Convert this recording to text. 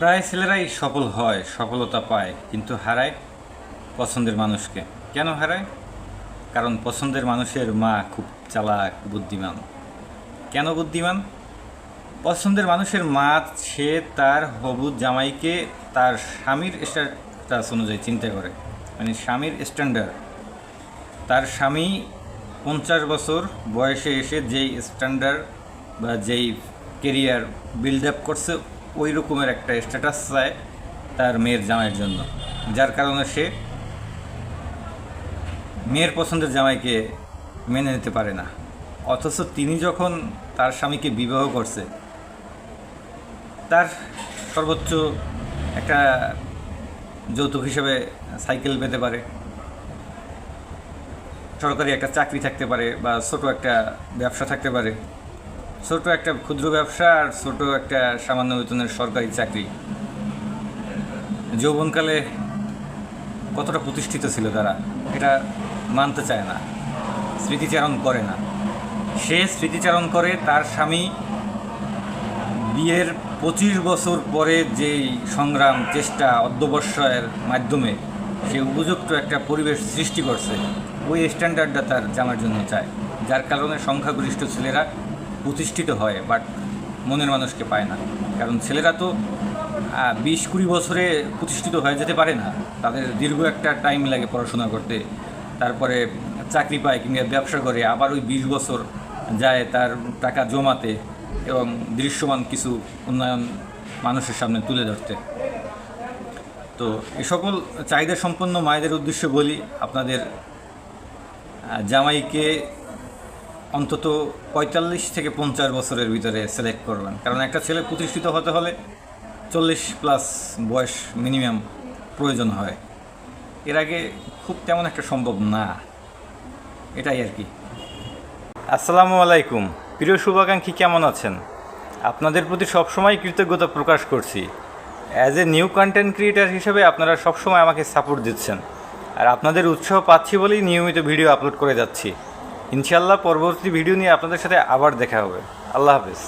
প্রায় ছেলেরাই সফল হয়, সফলতা পায়, কিন্তু হারায় পছন্দের মানুষকে। কেন হারায়? কারণ পছন্দের মানুষের মা খুব চালাক, বুদ্ধিমান। কেন বুদ্ধিমান? পছন্দের মানুষের মা সে তার হবু জামাইকে তার স্বামীর স্ট্যাটাস অনুযায়ী চিন্তা করে, মানে স্বামীর স্ট্যান্ডার্ড। তার স্বামী 50 বছর বয়সে এসে যেই স্ট্যান্ডার্ড বা যেই কেরিয়ার বিল্ড আপ করছে, ওই রকমের একটা স্ট্যাটাস চায় তার মেয়ের জামাইয়ের জন্য, যার কারণে সে মেয়ের পছন্দের জামাইকে মেনে নিতে পারে না। অথচ তিনি যখন তার স্বামীকে বিবাহ করছে, তার সর্বোচ্চ একটা যৌতুক হিসেবে সাইকেল পেতে পারে, সরকারি একটা চাকরি থাকতে পারে, বা ছোট একটা ব্যবসা থাকতে পারে, ছোট একটা ক্ষুদ্র ব্যবসা আর ছোট একটা সামান্য বেতনের সরকারি চাকরি। যৌবনকালে কতটা প্রতিষ্ঠিত ছিল তারা, এটা মানতে চায় না, স্মৃতিচারণ করে না। সে স্মৃতিচারণ করে তার স্বামী বিয়ের 25 বছর পরে যেই সংগ্রাম, চেষ্টা, অধ্যবসায়ের মাধ্যমে সে উপযুক্ত একটা পরিবেশ সৃষ্টি করছে, ওই স্ট্যান্ডার্ডটা তার জানার জন্য চায়। যার কারণে সংখ্যাগরিষ্ঠ ছেলেরা প্রতিষ্ঠিত হয়, বাট মনের মানুষকে পায় না। কারণ ছেলেরা তো 20-20 বছরে প্রতিষ্ঠিত হয়ে যেতে পারে না, তাদের দীর্ঘ একটা টাইম লাগে পড়াশোনা করতে, তারপরে চাকরি পায় কিংবা ব্যবসা করে, আবার ওই 20 বছর যায় তার টাকা জমাতে এবং দৃশ্যমান কিছু উন্নয়ন মানুষের সামনে তুলে ধরতে। তো এ সকল চাহিদা সম্পন্ন মায়েদের উদ্দেশ্যে বলি, আপনাদের জামাইকে অন্তত 45 থেকে 50 বছরের ভিতরে সিলেক্ট করবেন। কারণ একটা ছেলে প্রতিষ্ঠিত হতে হলে 40+ বয়স মিনিমাম প্রয়োজন হয়। এর আগে খুব তেমন একটা সম্ভব না, এটাই আর কি। আসসালামু আলাইকুম প্রিয় শুভাকাঙ্ক্ষী, কেমন আছেন? আপনাদের প্রতি সবসময় কৃতজ্ঞতা প্রকাশ করছি। As a new content creator হিসেবে আপনারা সবসময় আমাকে সাপোর্ট দিচ্ছেন, আর আপনাদের উৎসাহ পাচ্ছি বলেই নিয়মিত ভিডিও আপলোড করে যাচ্ছি। ইনশাআল্লাহ পরবর্তী ভিডিও নিয়ে আপনাদের সাথে আবার দেখা হবে। আল্লাহ হাফেজ।